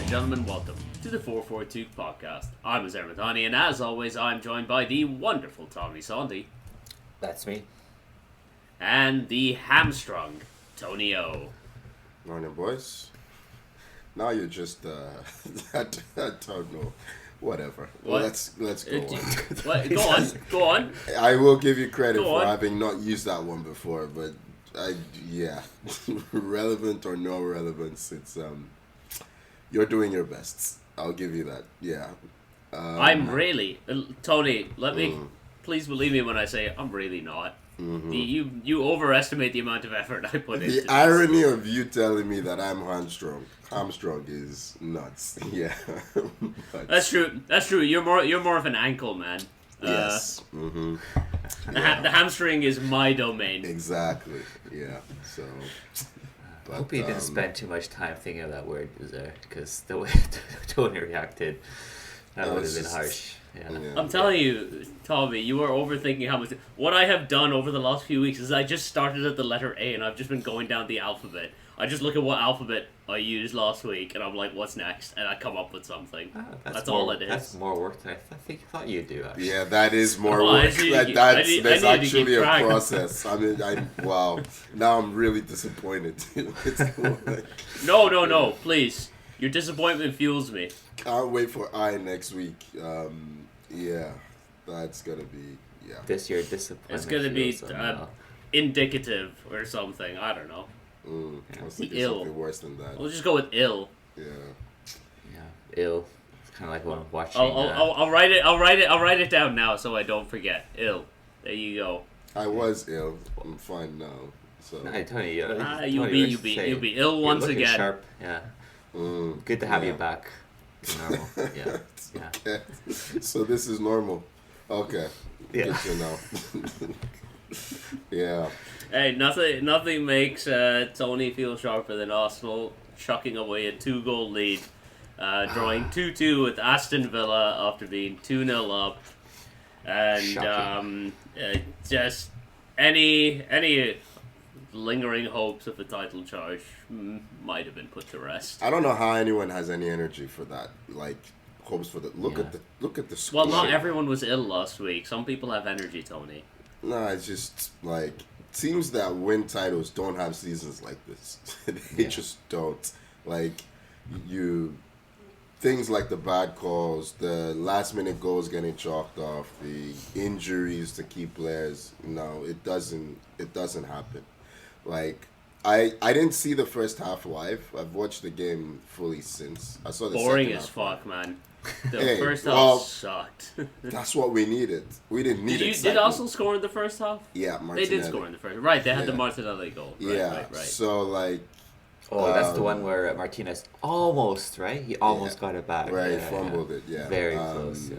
and gentlemen, welcome to the 442 podcast. I'm Azar Madani, and as always, I'm joined by the wonderful Tommy Sandy. That's me. And the hamstrung Tony O. Morning, boys. Now you're just, I don't know. Whatever. What? Let's go on. What? Go on. I will give you credit Go for on. having not used that one before, but relevant or no relevance, it's you're doing your best. I'll give you that. Yeah. I'm really... Tony, please believe me when I say I'm really not. Mm-hmm. You overestimate the amount of effort I put into The this. irony of you telling me that I'm hamstrung is nuts. Yeah. But, That's true. You're more of an ankle man. yes. Mm-hmm. The hamstring is my domain. Exactly. Yeah. So. I hope you didn't spend too much time thinking of that word, because the way Tony reacted, that would have been harsh. Yeah. I'm telling you, Tommy, you are overthinking how much. What I have done over the last few weeks is I just started at the letter A and I've just been going down the alphabet. I just look at what alphabet I used last week and I'm like, what's next? And I come up with something. That's all it is. That's more work than I thought you'd do, actually. Yeah, that is more Well, work. There's actually a track. process. I mean, wow. Now I'm really disappointed. It's like, No, please. Your disappointment fuels me. can't wait for I next week. Yeah, that's gonna be This year, disappointment. It's going to be feels somehow. indicative or something. I don't know. I was thinking Ill. something worse than that. We'll just go with ill. Yeah. Ill. It's kind of like when I'm watching. I'll write it. I'll write it down now so I don't forget. Ill. There you go. I was ill. I'm fine now. So. I tell you, You'll be ill once looking again. Sharp. Yeah. Good to have you back. Normal. Yeah. Yeah. Okay. So this is normal. Okay. Yeah. Good to know. Yeah. Hey, nothing makes Tony feel sharper than Arsenal chucking away a 2-goal lead, drawing 2-2 with Aston Villa after being 2-0 up, and just any lingering hopes of a title charge might have been put to rest. I don't know how anyone has any energy for that. Like hopes for that. Look at the score. Well, not everyone was ill last week. Some people have energy, Tony. No, it's just like teams that win titles don't have seasons like this. They just don't. Like things like the bad calls, the last minute goals getting chalked off, the injuries to key players. No, it doesn't happen. Like I didn't see the first half live. I've watched the game fully since. I saw the Boring second as half fuck, man. The Hey, first half well, sucked. That's what we needed. We didn't need Did excitement. Arsenal score in the first half? Yeah, They Martinelli. did score in the first. Right, they had the Yeah. Martinelli goal. Right, Yeah. right. So like. That's the one where Martinez almost, right? He almost got it back. Right, Yeah, fumbled it. Yeah. Very close. Yeah.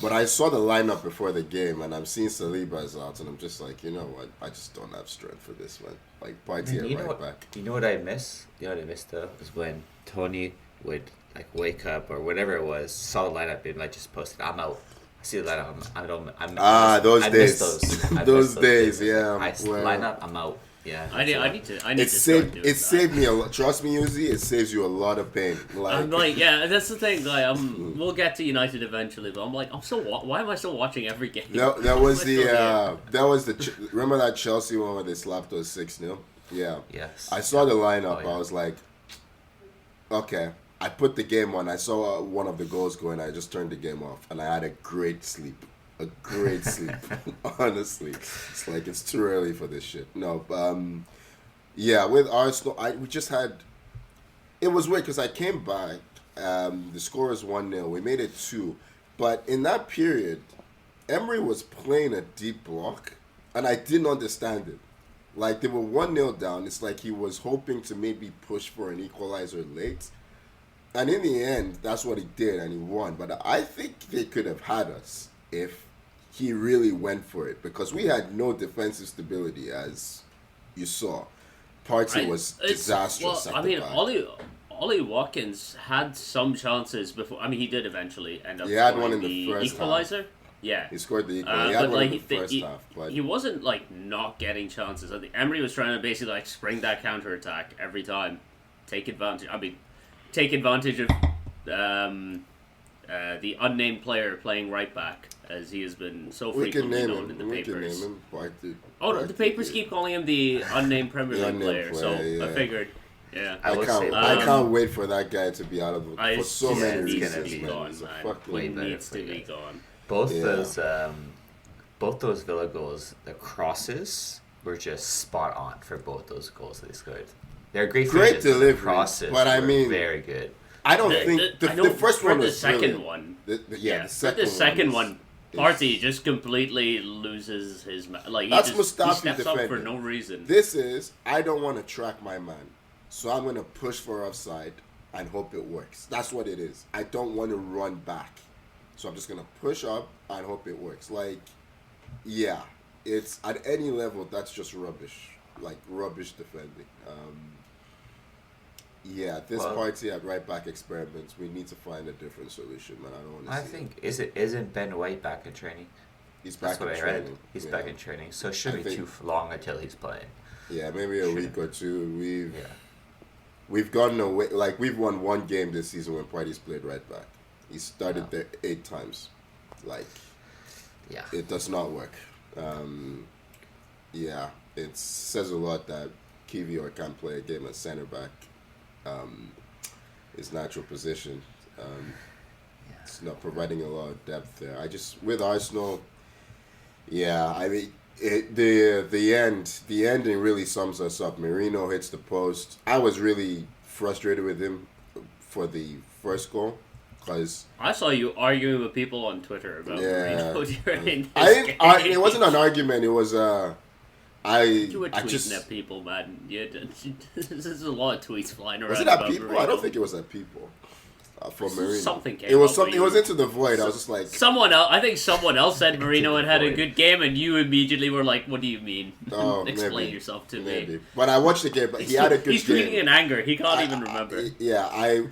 But I saw the lineup before the game, and I'm seeing Saliba's out, and I'm just like, you know what? I just don't have strength for this one. Like, Partey You at know right what? back. You know what I miss? You know what I miss though is when Tony would like wake up or whatever it was, saw the lineup and like just posted, "I'm out." I see the lineup. Those I days. miss those. I Those miss days, yeah. I line up. I'm out. Yeah. I need to start doing It that. saved me a lot. Trust me, Uzi, it saves you a lot of pain. Like, I'm like, yeah, that's the thing. Like, we'll get to United eventually, but I'm like, why am I still watching every game? that was remember that Chelsea one where they slapped us 6-0? Yeah. Yes. I saw the lineup. Oh, yeah. I was like, okay. I put the game on. I saw one of the goals going. I just turned the game off, and I had a great sleep. Honestly, it's like it's too early for this shit. No, yeah. With Arsenal, we just had. It was weird because I came back. The score was 1-0. We made it 2, but in that period, Emery was playing a deep block, and I didn't understand it. Like they were 1-0 down. It's like he was hoping to maybe push for an equalizer late. And in the end, that's what he did, and he won. But I think they could have had us if he really went for it, because we had no defensive stability, as you saw. Partey was disastrous. Well, I mean, Ollie Watkins had some chances before. I mean, he did eventually end up. He had scoring one in the first equalizer. half. Yeah, He scored the equalizer. He had one in the first half. But he wasn't like not getting chances. I think Emery was trying to basically like spring that counter attack every time, take advantage. I mean, take advantage of the unnamed player playing right back, as he has been so We can frequently name known him. in the We can name papers. him. Oh, no, the papers keep calling him the unnamed Premier The League unnamed player, so player, yeah. I figured, yeah. I would say I Um, can't wait for that guy to be out of the, I for so just many needs to reasons, be man. gone, He's a man. fucking- Way He better needs for to be you. gone. Both Yeah. those Villa goals, the crosses were just spot on for both those goals they scored. They're great Great finishes, but the delivery, crosses but I were mean- very good. I don't The- think the- I the know first for one the was second brilliant. one. The second for the second is- one, is- Partey just completely loses his like he That's just he Mustafi steps up for defending. no reason. This is, I don't want to track my man, so I'm going to push for offside and hope it works. That's what it is. I don't want to run back, so I'm just going to push up and hope it works. Like, yeah, it's at any level, that's just rubbish. Like, rubbish defending. Yeah, this Well- party at right back experiments, we need to find a different solution, man. I don't want to I see think it. isn't Ben White back in training? He's back That's what in I training. read. He's Yeah. back in training, so it I shouldn't be think- too long until he's playing. Yeah, maybe a Sure. week or two. Yeah. We've gotten away. Like, we've won one game this season when Party's played right back. He started Wow. there 8 times. Like, Yeah. it does not work. Yeah, it says a lot that Kivior can't play a game at center back. His natural position. It's not providing a lot of depth there. With Arsenal, yeah, I mean, the ending really sums us up. Merino hits the post. I was really frustrated with him for the first goal because I saw you arguing with people on Twitter about Yeah. Marino during this I didn't. game. It wasn't an argument. It was You were I tweeting just at people, man. This is a lot of tweets flying around. was it at about people? Marino. I don't think it was at people. For Marino, Something came It was up something. where It was you- into the void. I was just like, Someone else, I think someone else said Marino had had a Void. good game, and you immediately were like, "What do you mean? oh, Explain maybe, yourself to maybe. me." But I watched the game. But he had a good He's game. tweeting in anger. He can't even remember.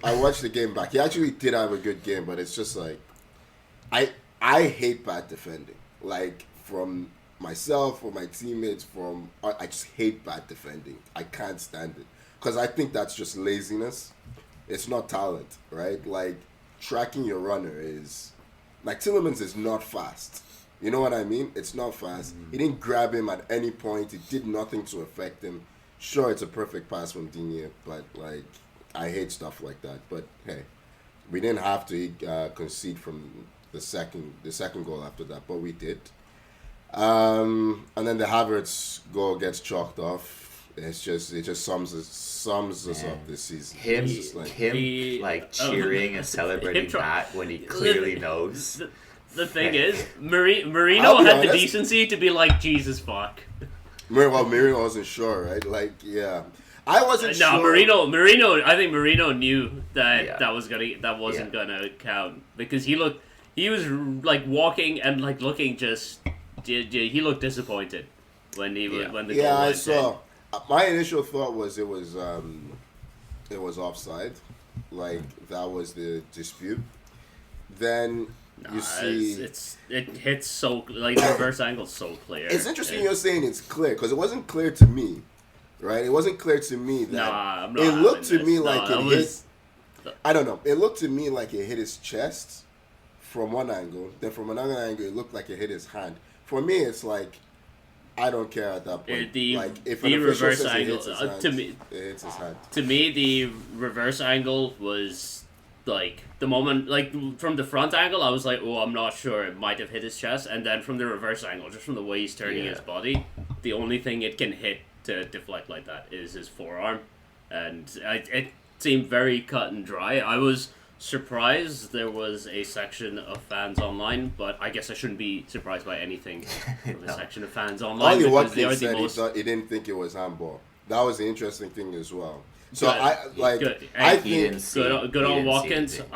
I watched the game back. He actually did have a good game, but it's just like I hate bad defending. Like from myself or my teammates, I just hate bad defending. I can't stand it because I think that's just laziness. It's not talent, right? Like tracking your runner is like Tillemans is not fast. You know what I mean? It's not fast. He didn't grab him at any point. It did nothing to affect him. Sure, it's a perfect pass from Digne, but like I hate stuff like that. But hey, we didn't have to concede from the second goal after that, but we did. And then the Havertz goal gets chalked off. It just sums us up this season. Him, It's just like, cheering and celebrating him try- that when he clearly knows. The thing is, Marino I'll be had the honest. decency to be like, "Jesus fuck." Marino wasn't sure, right? Like, yeah, I wasn't No, sure. Marino. I think Marino knew that Yeah. that wasn't gonna count because he was like walking and like looking just. He looked disappointed when when the goal Yeah, I went saw. in. My initial thought was it was offside, like that was the dispute. Then you Nah, see, it hits so like the reverse angle's so clear. it's interesting It- you're saying it's clear because it wasn't clear to me, right? It wasn't clear to me that Nah, I'm not it looked to having me this. like Nah, it that hit. I don't know. It looked to me like it hit his chest from one angle. Then from another angle, it looked like it hit his hand. For me, it's like I don't care at that point. Like if an the official reverse says it angle hits his hand, to me. it hits his hand. To me, the reverse angle was like the moment, like from the front angle, I was like, "Oh, I'm not sure. It might have hit his chest." And then from the reverse angle, just from the way he's turning Yeah. his body, the only thing it can hit to deflect like that is his forearm, and it seemed very cut and dry. I was surprised there was a section of fans online, but I guess I shouldn't be surprised by anything from a No. section of fans online Ollie because they are Watkins the said he most. thought he didn't think it was handball. That was the interesting thing as well. So Good. I like Good. I He didn't think see- Good, he old didn't see Watkins. anything,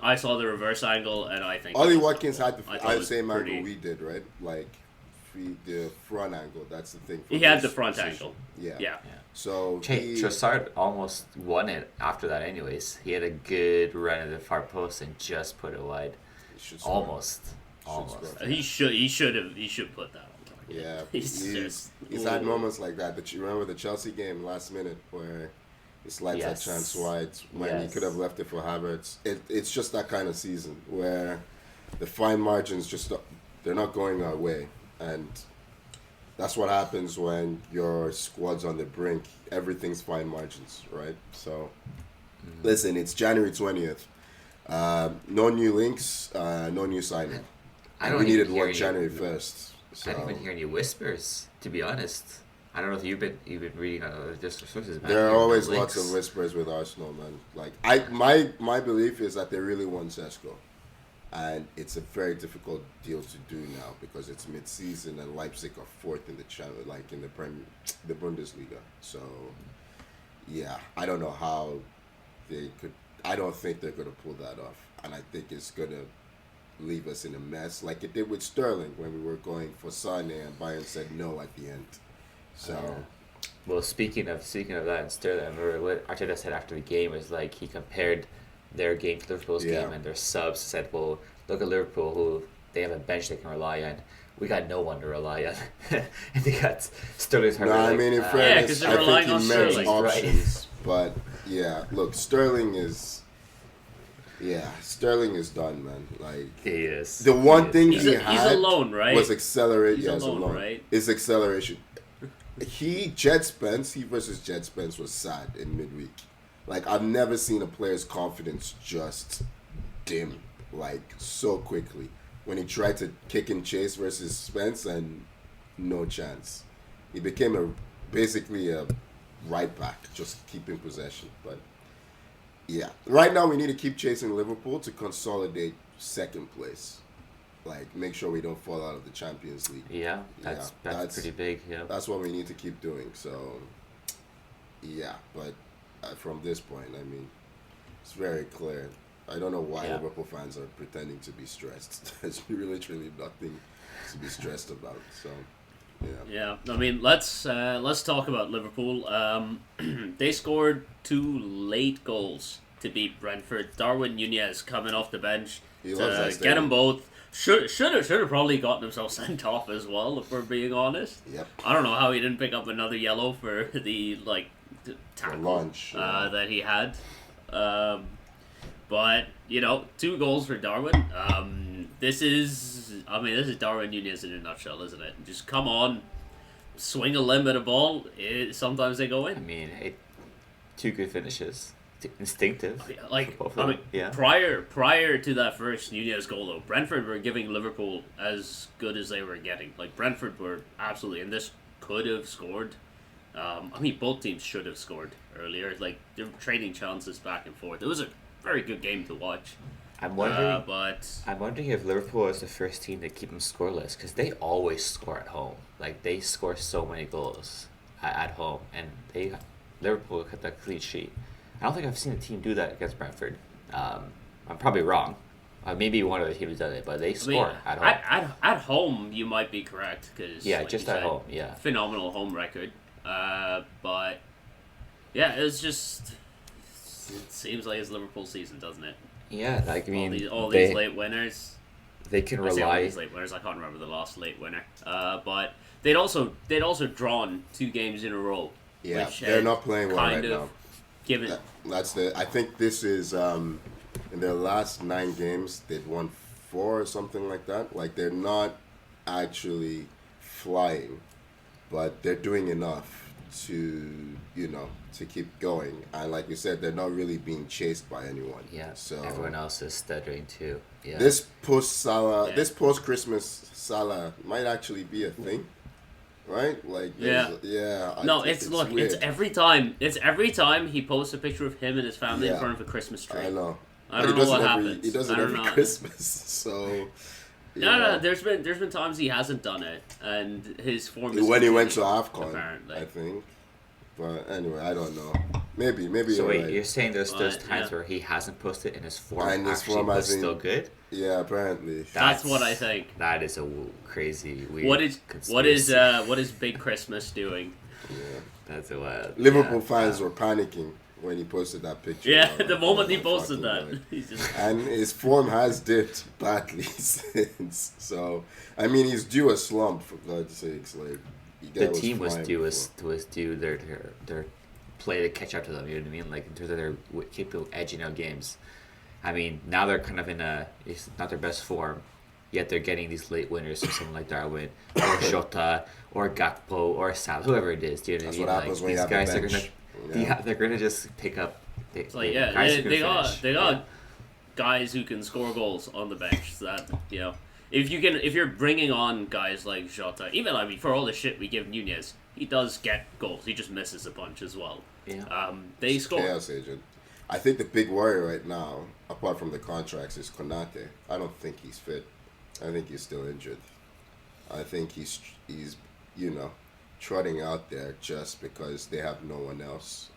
I saw the reverse angle, and I think Ollie it was- Watkins had I thought the it was same pretty- angle we did, right? Like the front angle. That's the thing. for He had this the front position. angle. Yeah. Yeah. So Trossard almost won it after that anyways. He had a good run at the far post and just put it wide. he should score. Almost. score. He should put that on target. Yeah, He's just- he's had moments like that. But you remember the Chelsea game last minute where He slides Yes. that chance wide when he Yes. could have left it for Havertz. It's just that kind of season where the fine margins just they're not going our way, and that's what happens when your squad's on the brink. Everything's fine margins, right? So, listen, it's January 20th. No new links, no new signing. I don't We even needed hear one any- January 1st. So I don't even hear any whispers, to be honest. I don't know if you've been reading just sources. but I there are hear no always lots links. of whispers with Arsenal, man. Like my belief is that they really want Sesko, and it's a very difficult deal to do now because it's mid-season and Leipzig are fourth in the like in the Bundesliga. So yeah, I don't know how they could. I don't think they're gonna pull that off, and I think it's gonna leave us in a mess like it did with Sterling when we were going for Sane and Bayern said no at the end. So. Well, speaking of that, and Sterling, I remember what Arteta said after the game was like he compared their game to Liverpool's Yeah. game, and their subs said, "Well, look at Liverpool, who they have a bench they can rely on. We got no one to rely on, and they got Sterling's No, I mean in Yeah, fairness, 'cause they're I think relying on he meant Sterling. options, but yeah, look, Sterling is done, man. Like he is the one He is. thing He's he a- had he's alone, right? was accelerate. He's Yeah, he's alone, alone, right? His acceleration. He versus Jet Spence was sad in midweek. Like I've never seen a player's confidence just dim like so quickly when he tried to kick and chase versus Spence and no chance. He became basically a right back, just keeping possession. But yeah, right now we need to keep chasing Liverpool to consolidate second place. Like make sure we don't fall out of the Champions League. Yeah, that's pretty big. Yeah, That's what we need to keep doing. So, yeah, but from this point, I mean, it's very clear. I don't know why Yeah. Liverpool fans are pretending to be stressed. There's literally nothing to be stressed about. So, yeah. Yeah, I mean, let's talk about Liverpool. They scored 2 late goals to beat Brentford. Darwin Nunez coming off the bench He loves that to get stadium. them both. Should have probably gotten himself sent off as well, if we're being honest. Yep. I don't know how he didn't pick up another yellow for the tackle launch, yeah. that he had. But 2 goals for Darwin. This is Darwin Nunez in a nutshell, isn't it? Just come on, swing a limb at a ball. Sometimes they go I in. mean, 2 good finishes, instinctive. Like for both of them. Yeah. prior to that first Nunez goal, though, Brentford were giving Liverpool as good as they were getting. Like Brentford were absolutely, and this could have scored. Both teams should have scored earlier. Like they were trading chances back and forth. It was a very good game to watch. I'm wondering. But I'm wondering if Liverpool is the first team to keep them scoreless because they always score at home. Like they score so many goals at home, and Liverpool kept that clean sheet. I don't think I've seen a team do that against Brentford. I'm probably wrong. Maybe one of the teams done it, but they score at home. At home, you might be correct because Just at home. Yeah. phenomenal home record. But yeah, it's just it seems like it's Liverpool season, doesn't it? Yeah, like I mean, all these late winners. They can I say all rely. these late winners. I can't remember the last late winner. But they'd also drawn 2 games in a row. Yeah, which they're had not playing well kind right of now. Given I think this is in their last 9 games they've won 4 or something like that. Like they're not actually flying, but they're doing enough to to keep going. And like we said, they're not really being chased by anyone. Yeah. So Everyone else is stuttering too. Yeah. this post Christmas Salah might actually be a thing. Right? Like Yeah. I no, think it's weird. every time he posts a picture of him and his family in Yeah. front of a Christmas tree. I know. I But don't he know does what it every- happens. He does it I don't every know. Christmas. So No, there's been times he hasn't done it, and his form is when he went to continuing, AFCON, apparently. I think. But anyway, I don't know. Maybe So you're wait, right. you're saying there's But, times yeah. where he hasn't posted in his form And his actually, form but hasn't- still good? Yeah, apparently. That's what I think. That is a crazy, weird What is conspiracy. Big Christmas doing? Yeah. That's a wild. Liverpool yeah. fans were panicking when he posted that picture. Yeah, on- the moment on he posted fucking, that, like- he's just And his form has dipped badly since. So, I mean, he's due a slump, for God's sakes. Like, The team was due their play to catch up to them. You know what I mean? Like in terms of their capable of edging out games. I mean, now they're kind of it's not their best form, yet they're getting these late winners from someone like Darwin or Jota or Gakpo or Sal, whoever it is. Do you know what I mean? That's what happens when you have guys a are bench. they're gonna just pick up. It's like they got guys who can score goals on the bench. So that if you're bringing on guys like Jota, even for all the shit we give Nunez, he does get goals. He just misses a bunch as well. Yeah. They score. Chaos agent. I think the big worry right now, apart from the contracts, is Konate. I don't think he's fit. I think he's still injured. I think he's trotting out there just because they have no one else.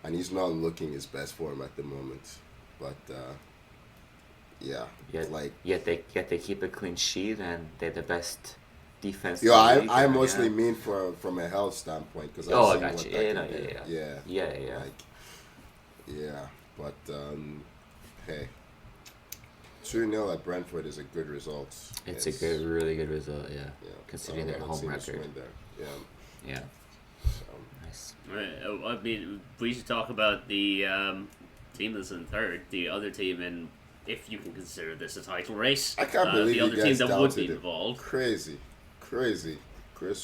And he's not looking his best for him at the moment. But yet they keep a clean sheet and they're the best defense. I mostly mean from a health standpoint because I got you. But hey, 2-0 at Brentford is a good result. It's a really good result. Yeah. Considering their home record. Yeah. So. Nice. Right, I mean, we should talk about the team that's in third, the other team in, if you can consider this a title race. I can't believe the other you team guys that would be doubted it. involved. Crazy. Chris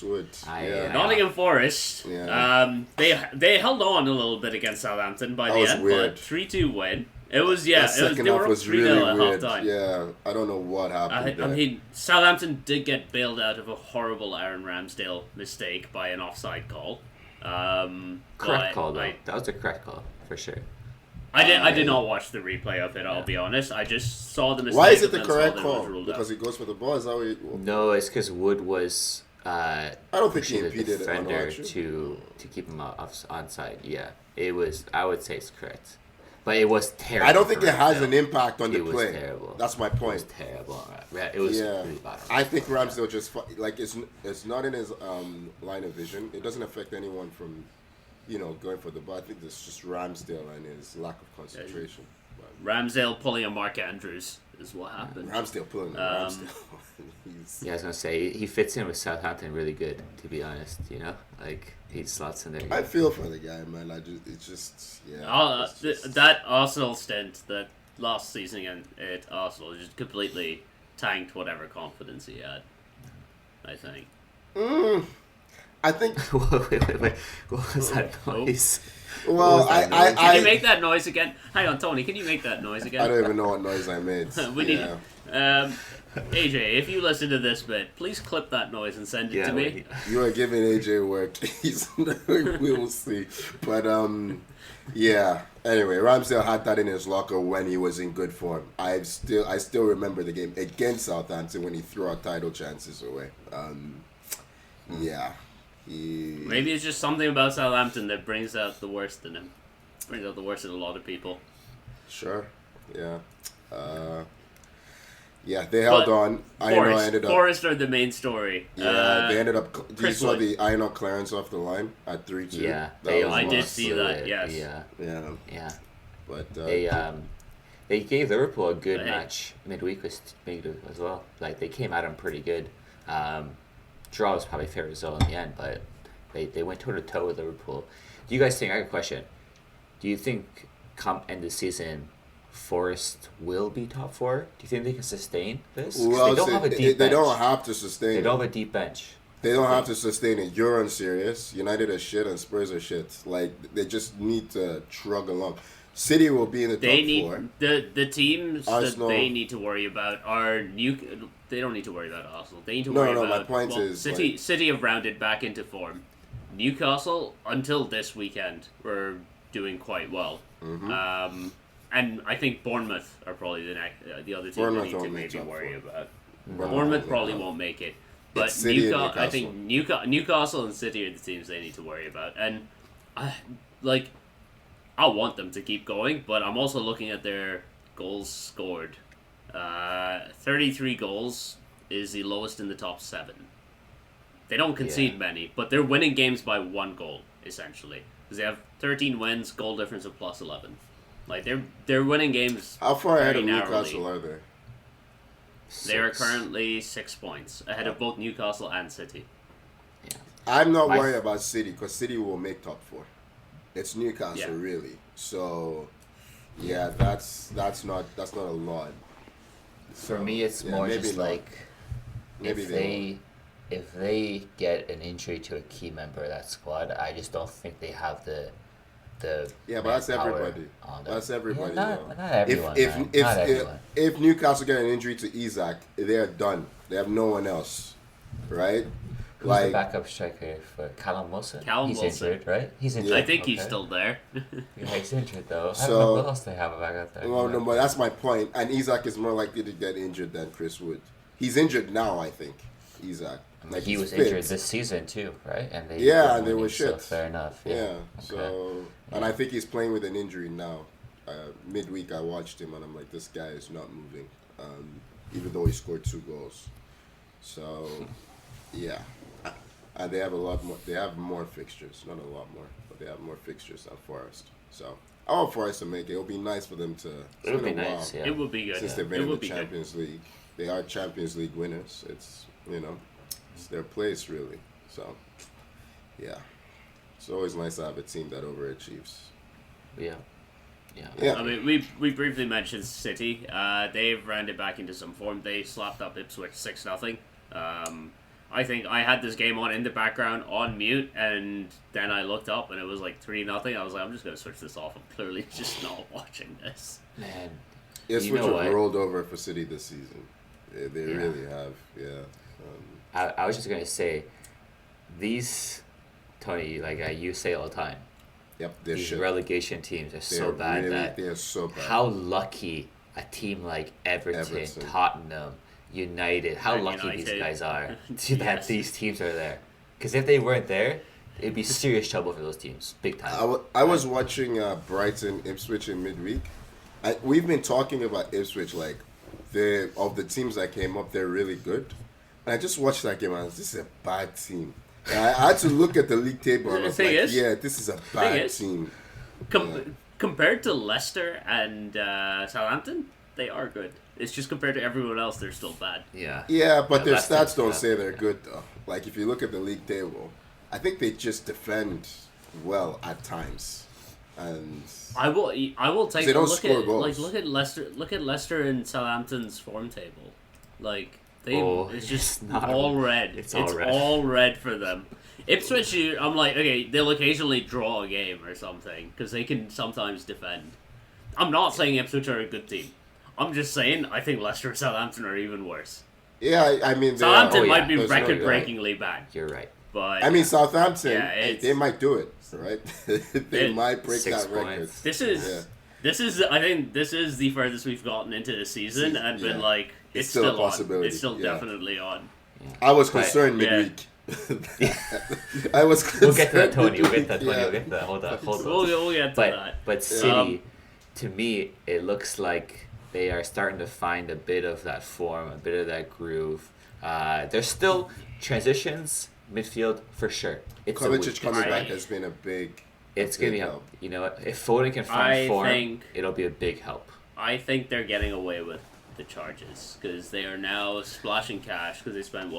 Wood. Nottingham Forest. Yeah. They held on a little bit against Southampton by That the was end, weird. but 3-2 win. It was The second they half were up was 3-0 really at weird. halftime. Yeah, I don't know what happened there. I mean, Southampton did get bailed out of a horrible Aaron Ramsdale mistake by an offside call. Correct call though. That was a correct call for sure. I did not watch the replay of it. I'll be honest. I just saw the mistake. Why is it the and then correct saw that it was call? ruled Because out. he goes for the ball. Is that what he, No, it's because Wood was. I don't think he pushing the impeded it on defender action. to keep him onside. Yeah, it was. I would say it's correct, but it was terrible. I don't think for it has Ramsdale. an impact on the It was play. terrible. That's my It was point. terrible. It was really bad. I think Ramsdale just it's not in his line of vision. It doesn't affect anyone from going for the ball. I think it's just Ramsdale and his lack of concentration. Ramsdale pulling a Mark Andrews is what happened. Ramsdale pulling Ramsdale. Yeah, I was gonna say he fits in with Southampton really good. To be it's he slots in there. I feel for the guy, man. That Arsenal stint, that last season at Arsenal, just completely tanked whatever confidence he had. I think. I think. Wait. What was that noise? Well, Can you make that noise again? Hang on, Tony. Can you make that noise again? I don't even know what noise I made. We need. AJ, if you listen to this bit, please clip that noise and send it to me. You are giving AJ work. We will see. But Anyway, Ramsdale had that in his locker when he was in good form. I still remember the game against Southampton when he threw our title chances away. Maybe it's just something about Southampton that brings out the worst in him. Brings out the worst in a lot of people. Sure. Yeah. They held on. Forest are the main story. Yeah, they ended up. You Chris saw Wood. the Iron clearance off the line at 3-2. Yeah, I did see that. Yes. Yeah. But they gave Liverpool a good match midweek as well. Like they came at them pretty good. Draw was probably fair result in the end, but they went toe to toe with Liverpool. Do you guys think? I have a question. Do you think come end the season, Forest will be top 4? Do you think they can sustain this? Well, they don't have a deep bench. They don't have to sustain. They don't have a deep bench. They don't have to sustain it. You're unserious. United are shit and Spurs are shit. Like they just need to shrug along. City will be in the top 4. The teams Arsenal. that they need to worry about are They don't need to worry about Arsenal. They need to worry about. My point is City have rounded back into form. Newcastle until this weekend were doing quite well. Mm-hmm. And I think Bournemouth are probably the other team we need to maybe worry about. Bournemouth Bournemouth probably won't make it. But I think Newcastle and City are the teams they need to worry about. And I want them to keep going, but I'm also looking at their goals scored. 33 goals is the lowest in the top 7. They don't concede many, but they're winning games by 1 goal, essentially. Because they have 13 wins, goal difference of plus 11. Like, they're winning games. How far ahead of narrowly. Newcastle are they? They are currently 6 points ahead of both Newcastle and City. Yeah. I'm not My- worried about City because City will make top 4. It's Newcastle, Yeah. really. So, yeah, that's not a lot. For So, me, it's yeah, more maybe just not. like Maybe if they get an injury to a key member of that squad, I just don't think they have the Yeah, but that's manpower everybody. on them. That's everybody. Yeah, though. not everyone, if, man. if, Not if, everyone. if Newcastle get an injury to Isaac, they're done. They have no one else, right? Who's the backup striker for Callum Wilson? Callum he's Wilson. injured, right? He's injured. I think he's okay. still there. Yeah, he's injured though. I So- don't know what else they have back out there. Well, no, but that's my point. And Isaac is more likely to get injured than Chris Wood. He's injured now, I think. Isaac. Like he he's was fit. injured this season too, right? And they Yeah, were and they were winning, so shit. fair enough. Yeah. Okay. So, and I think he's playing with an injury now. Midweek, I watched him, and I'm like, this guy is not moving, even though he scored 2 goals. So, yeah, and they have a lot more. They have more fixtures, not a lot more, but they have more fixtures than Forest. So, I want Forest to make it. It'll be nice for them to. It's It would been be a while nice, yeah. It would be good. since they've been It in the would be good. Champions League. They are Champions League winners. It's it's their place really. So, yeah, it's always nice to have a team that overachieves. Yeah. Yeah. Yeah. I mean, we briefly mentioned City. They've rounded back into some form. They slapped up Ipswich 6-0. I think I had this game on in the background on mute, and then I looked up and it was like 3-0. I was like, I'm just gonna switch this off. I'm clearly just not watching this. Man. Ipswich You know have what? rolled over for City this season. They Yeah. really have. Yeah. I was just gonna say, these, Tony, like you say all the time, Yep. They're these shit. relegation teams are They're so bad really, that they're so bad. how lucky a team like Everton, Tottenham, United, how And lucky these United. guys are that Yes. these teams are there. Because if they weren't there, it'd be serious trouble for those teams, big time. I was watching Brighton Ipswich in midweek. We've been talking about Ipswich like of the teams that came up, they're really good. And I just watched that game and I was, this is a bad team. And I had to look at the league table and I The was thing like, is- yeah, this is a bad is- team. Compared to Leicester and Southampton, they are good. It's just compared to everyone else, they're still bad. Yeah. Yeah, but Yeah, their Leicester, stats don't yeah. say they're good though. Like if you look at the league table, I think they just defend well at times. And I will take They a don't look score at goals. look at Leicester and Southampton's form table. Like it's just it's not- all red. it's It's, all red. all red for them. Ipswich, I'm like, okay, they'll occasionally draw a game or something because they can sometimes defend. I'm not saying Ipswich are a good team. I'm just saying I think Leicester and Southampton are even worse. yeah, I mean, they Southampton are. Oh, yeah. might be There's no doubt. record-breakingly bad, You're right. but I mean, Southampton, Yeah, it's- they might do it, right? They It- might break 6 that record. points. This is Yeah. I think this is the furthest we've gotten into the season and been Yeah. like it's still a still possibility, on. It's still yeah. definitely on. I was But- concerned Yeah. midweek. I was concerned. We'll get to that, Tony. We'll get to that, Tony. Yeah. We'll get to that. Hold on. We'll get to that. But City, to me, it looks like they are starting to find a bit of that form, a bit of that groove. There's still transitions, midfield, for sure. It's a Kovacic week. coming I- back has been a big. It's going to be, help. you know what? If Foden can find I form, think- it'll be a big help. I think they're getting away with the charges because they are now splashing cash because they spent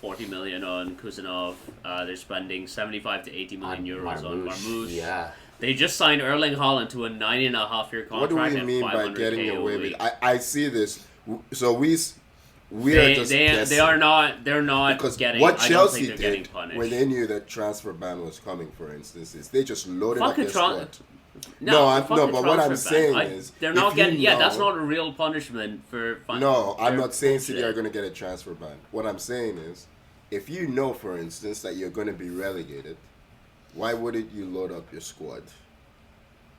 40 million on Kuznetsov. They're spending 75 to 80 million euros on Marmoush. Yeah. They just signed Erling Haaland to a 9.5-year What do contract. we at mean by 500K getting a away with? week. I see this. So we are just They guessing. are not. They're not Because getting. what I don't Chelsea think they're getting did punished. when they knew that transfer ban was coming, for instance, is they just loaded up Fuck a their tran- squad. fuck no, the but what I'm transfer ban. saying is, they're if not you getting. Yeah, that's know- not a real punishment for. No, I'm for not saying City bullshit. are going to get a transfer ban. What I'm saying is, if you know, for instance, that you're going to be relegated, why wouldn't you load up your squad?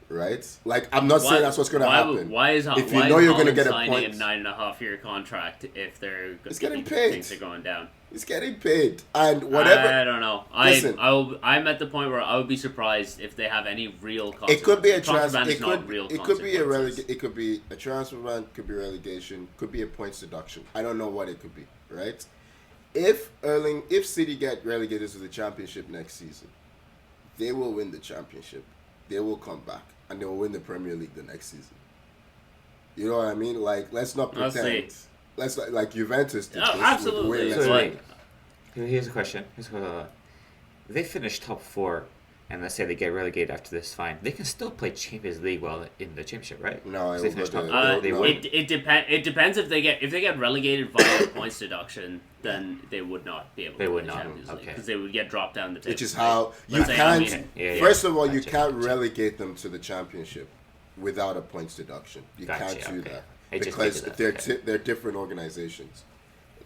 Right? Like, I'm not saying that's what's going to happen. Why is If you why know is you're gonna Haaland get a signing point- a 9.5-year contract if they're He's getting if paid. things are going down? He's getting paid, and whatever. I don't know. Listen. I'm at the point where I would be surprised if they have any real. It could be a transfer. transfer. It could be a consequences. It could be a transfer ban. Could be relegation. Could be a points deduction. I don't know what it could be. Right? If City get relegated to the championship next season, they will win the championship. They will come back and they will win the Premier League the next season. You know what I mean? Like, let's not I'll pretend. see. Let's like Juventus did Oh, this absolutely. with It's Wayne So like- wait, here's a question. they finish top 4, and let's say they get relegated after this, fine. They can still play Champions League while in the championship, right? No, 'Cause it they will finish go top. to- They no. would. It depends if they get relegated via points deduction, then they would not be able. They to would play not, Champions League okay. because they would get dropped down the table. Which is how you Let's say, can't. Yeah. First of all, you Gotcha, can't gotcha. relegate them to the championship without a points deduction. You Gotcha, can't do okay. that I just because figured that, they're okay. they're different organizations.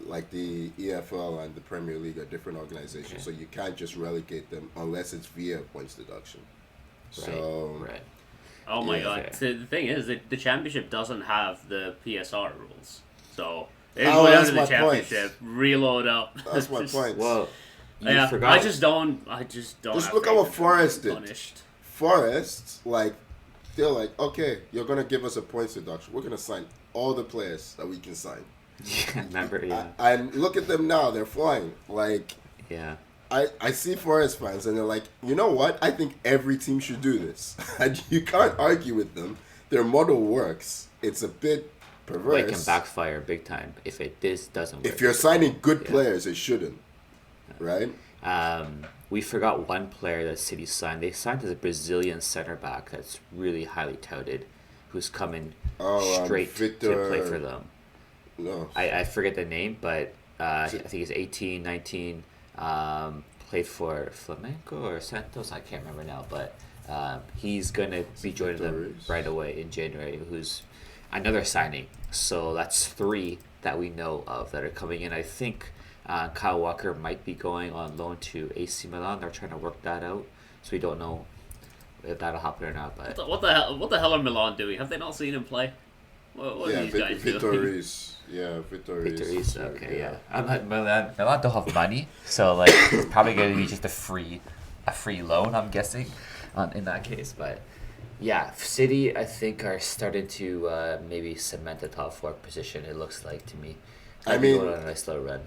Like the EFL and the Premier League are different organizations, Okay. so you can't just relegate them unless it's via points deduction. Right. So Right. Oh my Yeah. god! Okay. So the thing is, the championship doesn't have the PSR rules, so they Oh, go down that's to the my point. championship, reload up. that's my Just- point. Well, you Yeah, forgot. I just don't. Just have look at faith what in them Forest being did. punished. Forest, like, they're like, okay, you're gonna give us a points deduction. We're gonna sign all the players that we can sign. Yeah, remember? Yeah. And look at them now; they're flying. Like, Yeah. I see Forest fans, and they're like, you know what? I think every team should do this. And you can't argue with them. Their model works. It's a bit perverse. Well, it can backfire big time if this doesn't work. If you're signing good Yeah. players, it shouldn't, right? We forgot one player that City signed. They signed as a Brazilian center back that's really highly touted, who's coming straight to Victor- play for them. No, I forget the name, but I think he's 18, 19. Played for Flamengo or Santos. I can't remember now, but he's gonna be joining them Victorious? right away in January. Who's another signing? So that's 3 that we know of that are coming in. I think Kyle Walker might be going on loan to AC Milan. They're trying to work that out, so we don't know if that'll happen or not. But What the hell are Milan doing? Have they not seen him play? What yeah, are these guys Victor doing? Reis. Yeah, Victor Reis. Victor Reis, okay, yeah. I'm not Milan. Milan don't have money, so like it's probably going to be just a free loan. I'm guessing, in that case. But yeah, City I think are starting to maybe cement the top 4 position. It looks like to me. I Maybe mean- go on a nice little run.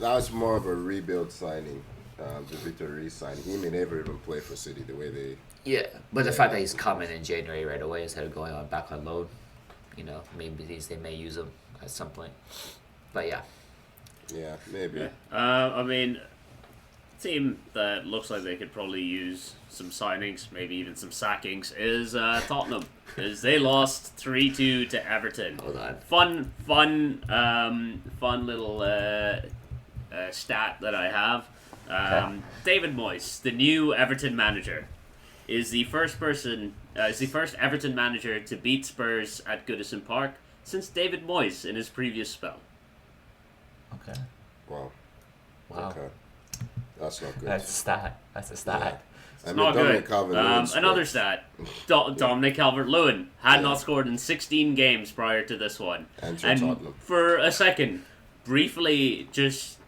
That was more of a rebuild signing. The Victor Reis signing. He may never even play for City the way they. Yeah, but the fact that he's coming in January right away instead of going on back on loan, maybe they may use him at some point. But yeah, Yeah, maybe. I mean, team that looks like they could probably use some signings, maybe even some sackings, is Tottenham. Because they lost 3-2 to Everton. hold on. Fun little stat that I have. David Moyes, the new Everton manager, is the first Everton manager to beat Spurs at Goodison Park since David Moyes in his previous spell. Okay. Wow. Wow. Okay. That's not good. That's a stat. That's a stat. I mean, Not Dominic good. Calvert-Lewin scored. Another stat. Dominic Calvert-Lewin had not scored in 16 games prior to this one. And And Tottenham. for a second, briefly, just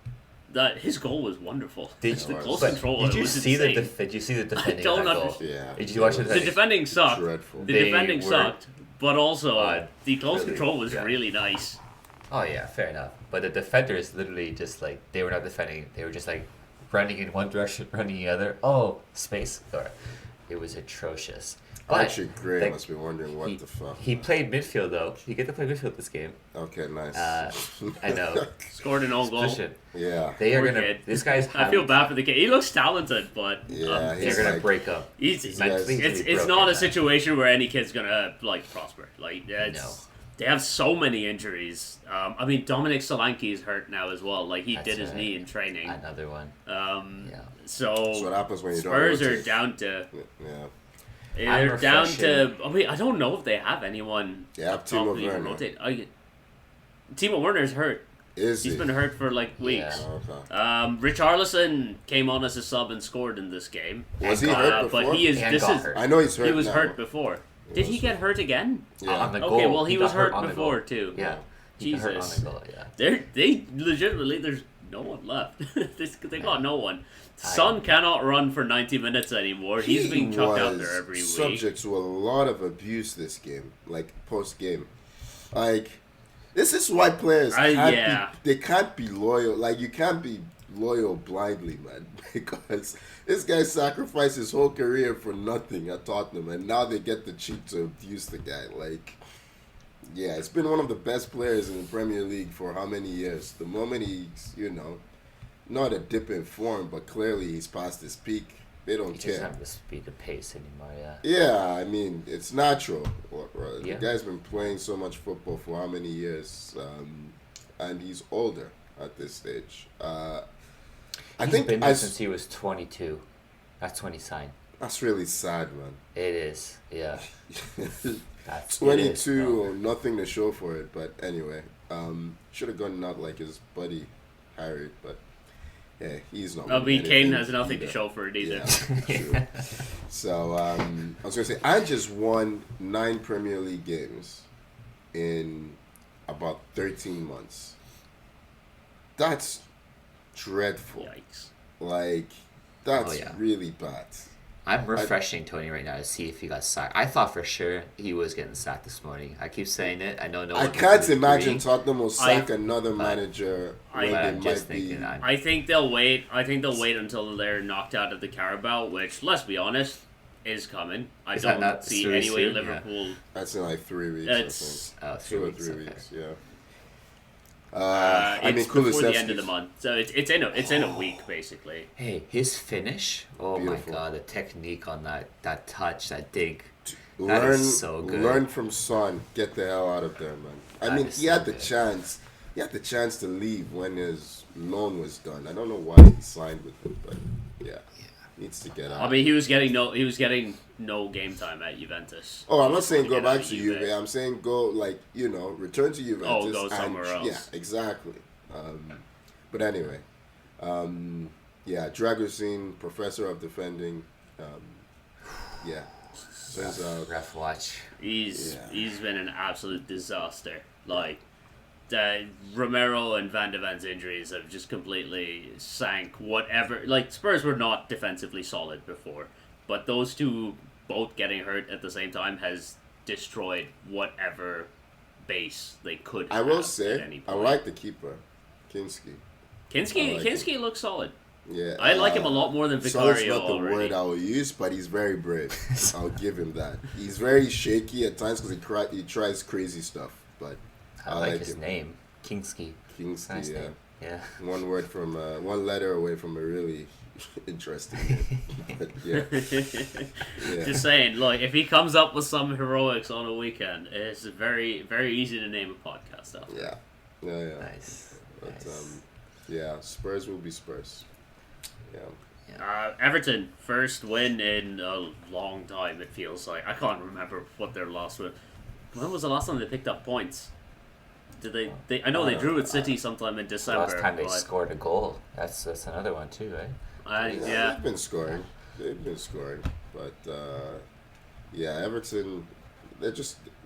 that his goal was wonderful. Did the you, close but control did you was see insane. did you see the defending don't of that goal? understand. Yeah. Did you watch it? The defending sucked. Dreadful. The They defending were sucked, but also the close really- control was yeah. really nice. Oh yeah, fair enough. But the defenders literally just like they were not defending; they were just like running in one direction, running the other. Oh, space! Or it was atrocious. But Archie Gray like, must be wondering what the fuck. he played midfield though. He get to play midfield this game. Okay, nice. I know. Scored an own goal. Position. Yeah. They are Poor gonna. kid. This guy's. I feel bad for the kid. He looks talented, but Yeah, They're he's gonna like- break up. he's Mentally, he's it's gonna be not broken, a man. situation where any kid's gonna like prosper. Like No. they have so many injuries. I mean, Dominic Solanke is hurt now as well. Like he That's did his right. knee in training. Another one. Yeah. So That's what happens when you don't Spurs are rotate. down to. Yeah. They're down to. refreshing. I mean, I don't know if they have anyone. They have top Timo to even Werner. rotate. Timo Werner's hurt. Is He's he? been hurt for like weeks. Yeah. Okay. Richarlison came on as a sub and scored in this game. Was he hurt before? But he is. And This got is. hurt. I know he's hurt He was now. hurt before. Did he get hurt again? Yeah. On the Okay, goal. well, he was got hurt on the before, goal. too. Yeah. He got hurt on Jesus. the goal. Yeah. They legitimately, there's no one left. They got no one. Son cannot run for 90 minutes anymore. He's being chucked out there every week. Subject to a lot of abuse this game, like post game. Like, this is why players can't yeah. they can't be loyal. Like, you can't be loyal blindly, man, because this guy sacrificed his whole career for nothing at Tottenham, and now they get the cheek to abuse the guy. Like, yeah, it's been one of the best players in the Premier League for how many years? The moment he's, not a dip in form, but clearly he's past his peak. They don't He doesn't care. have the speed of pace anymore. Yeah. Yeah, I mean, it's natural. Yeah. The guy's been playing so much football for how many years? And he's older at this stage. I He's think been there since he was 22. That's when he signed. that's really sad, man. It is. Yeah. That's 22, nothing to show for it. But anyway, should have gone out like his buddy Harry, but yeah, he's not. I mean, winning Kane anything has nothing either. to show for it either. Yeah, true. So I was gonna say, I just won 9 Premier League games in about 13 months. That's dreadful. Yikes. Like, that's Oh, yeah. really bad. I'm refreshing Tony right now to see if he got sacked. I thought for sure he was getting sacked this morning. I keep saying it. I know no I one can't would imagine agree. Tottenham will sack another manager when but they I'm just might be. thinking. I think they'll wait. I think they'll wait until they're knocked out of the Carabao, which, let's be honest, is coming. I Is that don't not see really any way soon? Liverpool. That's in like 3 weeks. It's I think. 3 2 or weeks. 3 Okay. weeks. Yeah. I mean, It's before the end of Kulusevski's- the month, so it's in a week basically. Hey, his finish! Oh Beautiful. my god, the technique on that touch, that dig. That Learn, is so good. learn from Son. Get the hell out of there, man. I That mean, is he so had the good. chance. He had the chance to leave when his loan was done. I don't know why he signed with him, but yeah, needs to get out. I mean, he was getting no game time at Juventus. Oh, I'm not saying To go get out back of to Juve. Juve. I'm saying go, like, return to Juventus. Oh, go and- somewhere else. Yeah, exactly. But anyway, yeah, Dragosine, professor of defending. Yeah. Turns out, Ref watch. He's Yeah. been an absolute disaster. Like, Romero and Van de Ven's injuries have just completely sank whatever. Like, Spurs were not defensively solid before, but those two both getting hurt at the same time has destroyed whatever base they could. I will have at say, any I point. like the keeper, Kinski. I like Kinski looks solid. Yeah, I like him a lot more than Solid's Vicario not the already. word I will use, but he's very brave. I'll give him that. He's very shaky at times because he tries crazy stuff, but I like his him. name, Kingski. Kinski, Nice yeah. name. Yeah. One letter away from a really interesting name. But yeah, yeah. Just saying, look, if he comes up with some heroics on a weekend, it's very, very easy to name a podcast after. Yeah. Nice. But Nice. yeah, Spurs will be Spurs. Yeah. Everton, first win in a long time, it feels like. I can't remember what their loss was. When was the last time they picked up points? Did they I know they drew at City sometime in December. Last time they but, scored a goal. That's another one too, right? yeah. They've been scoring. But yeah, Everton.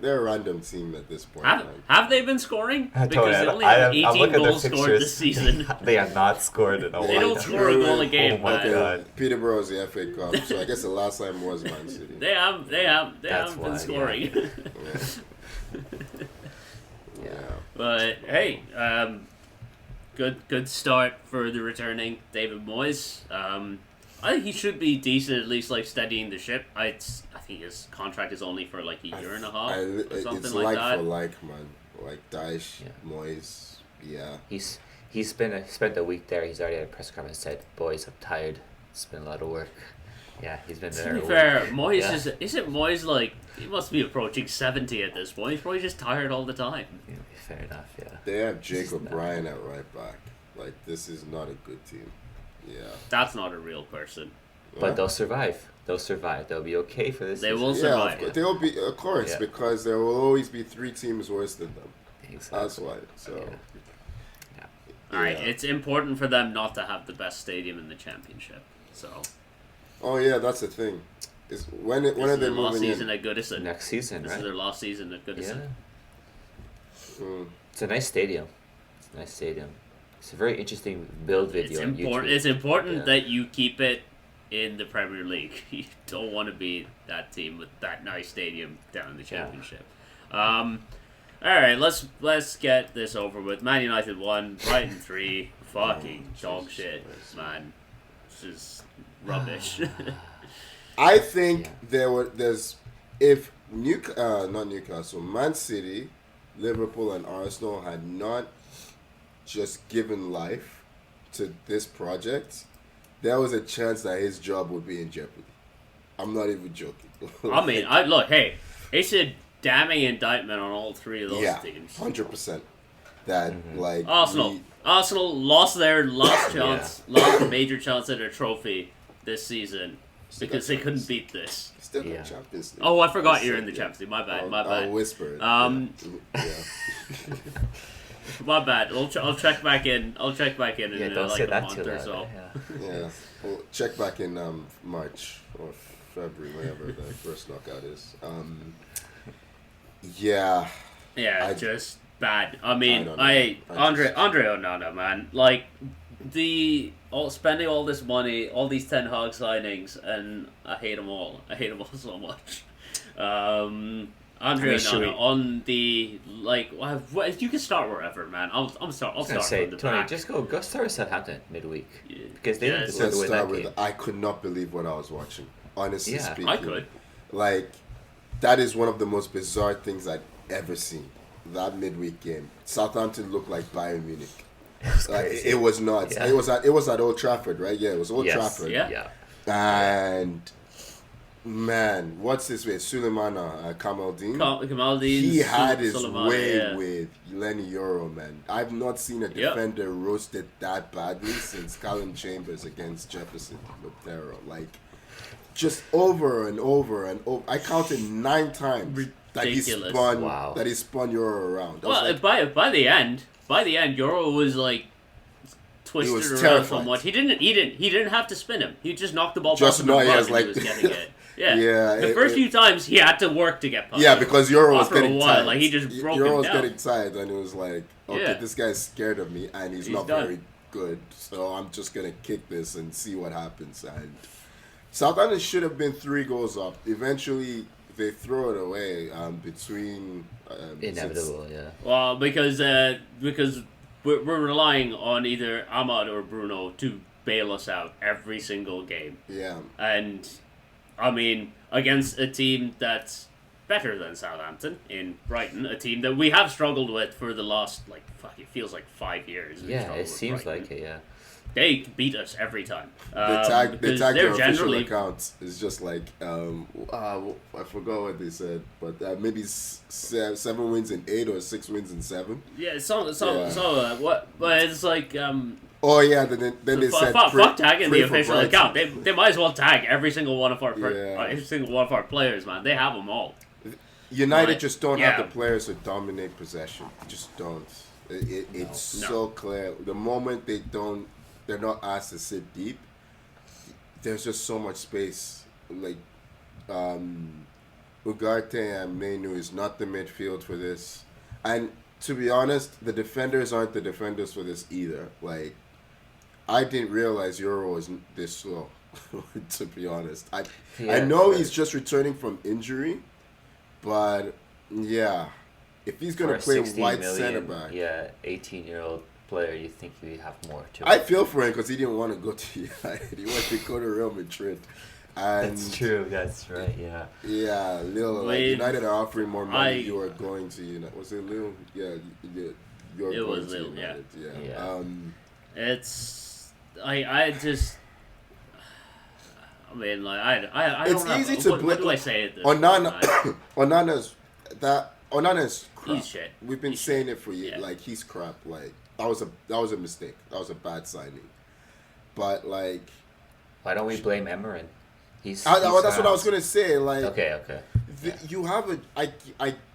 They're a random team at this point. Have they been scoring? I Because they told only you, have I'm 18 looking at goals the scored this season. They have not scored in a while. They don't score a goal a game, Oh my man. god. Peterborough is the FA Cup, so I guess the last time was Man City. They haven't That's been why, scoring. Yeah. But hey, good start for the returning David Moyes. I think he should be decent, at least like steadying the ship. I think his contract is only for like a year and a half or something it's like that. for like, man. Like Daesh, Yeah. Moyes, yeah. He's spent a week there. He's already at a press conference said, "Boys, I'm tired. It's been a lot of work." Yeah, he's been there. To be a fair, week. Moyes Yeah. isn't Moyes like he must be approaching 70 at this point. He's probably just tired all the time. Yeah, fair enough. Yeah. They have This is Jacob not- Bryan at right back. Like, this is not a good team. Yeah. That's not a real person. But they'll survive. They'll survive. They'll be okay for this. They season. will Yeah, survive. they'll be, of course, Yeah. because there will always be 3 teams worse than them. Exactly. That's why. So, Yeah. All right, yeah. it's important for them not to have the best stadium in the championship. So Oh yeah, that's the thing. Is when this are is they their last moving season in? at Goodison. Next season, This right? is their last season at Yeah. Goodison. Mm. It's a nice stadium. It's a nice stadium. It's a very interesting build video It's on important. YouTube. It's important Yeah. that you keep it in the Premier League. You don't want to be that team with that nice stadium down in the Yeah. Championship. All right, let's get this over with. Man United 1, Brighton 3. Fucking dog Jesus shit, Christ. man. This is rubbish. I think Yeah. there's if not Newcastle, Man City, Liverpool, and Arsenal had not just given life to this project, there was a chance that his job would be in jeopardy. I'm not even joking. I mean, look, hey, it's a damning indictment on all three of those teams. 100%. That like Arsenal lost their last chance, lost a major chance at a trophy this season because they couldn't beat this. Still got Champions League. Oh, I forgot you're in the Champions League. My bad. I'll whisper it. My bad. I'll check back in. I'll check back in like a month or so. Yeah. Well, check back in March or February, whenever the first knockout is. Yeah, just bad. I mean, Andre Onana, man, like spending all this money, all these Ten Hag signings, and I hate them all. I hate them all so much. Andre Onana on the you can start wherever, man. I'll start from the Tony, back. just go start with Southampton midweek because they didn't deserve to win that game. I could not believe what I was watching. Honestly speaking, I could. Like, that is one of the most bizarre things I've ever seen. That midweek game, Southampton looked like Bayern Munich. It was nuts. Yeah. It was at Old Trafford, right? Yeah, it was Old Trafford. Yeah. And man, what's his way? Suleimana Kamaldeen. He had his way with Lenny Euro, man. I've not seen a defender roasted that badly since Callum Chambers against Jefferson Montero. Like, just over and over and over. I counted 9 times that he spun Euro around. Well, by the end, Euro was like twisted around so much. He didn't have to spin him. He just knocked the ball past him and he was getting it. Yeah. The first few times he had to work to get past. Yeah, because Euro was getting tired. Like, he just broke Euro him was down. getting tired, and it was like, okay, this guy's scared of me, and he's not done. very good. So I'm just gonna kick this and see what happens. And Southampton should have been 3 goals up. Eventually, they throw it away between. Inevitable, Well, because we're relying on either Ahmad or Bruno to bail us out every single game. Yeah. And I mean, against a team that's better than Southampton in Brighton, a team that we have struggled with for the last it feels like 5 years. Yeah, it seems like it. Yeah. They beat us every time. They tag their official accounts. It's just like I forgot what they said, but maybe 7 wins in 8 or 6 wins in 7. Yeah, what? But it's like oh yeah, then they said fuck tagging the official account. They might as well tag every single one of our players, man. They have them all. United just don't have the players to dominate possession. Just don't. It's so clear. The moment they're not asked to sit deep, there's just so much space. Like, Ugarte and Menu is not the midfield for this. And to be honest, the defenders aren't the defenders for this either. Like, I didn't realize Euro was this slow, to be honest. I know he's just returning from injury, but yeah, if he's going to play wide center back. Yeah, 18-year-old player, you think you have more to I feel for him because he didn't want to go to United. He wanted to go to Real Madrid. And that's true. That's right. Yeah. Yeah, Lil. Like, United are offering more money. You are going to United. Was it Lil? Yeah. You're it going was to Lil. United. Yeah. It's. I just. I mean, like I don't know. It's easy to what do I say at this Onana's crap. He's shit. We've been saying it for years. Yeah. Like, he's crap. Like, that was a mistake. That was a bad signing. But like, why don't we blame Emerin? That's what I was gonna say. Like, okay. You have I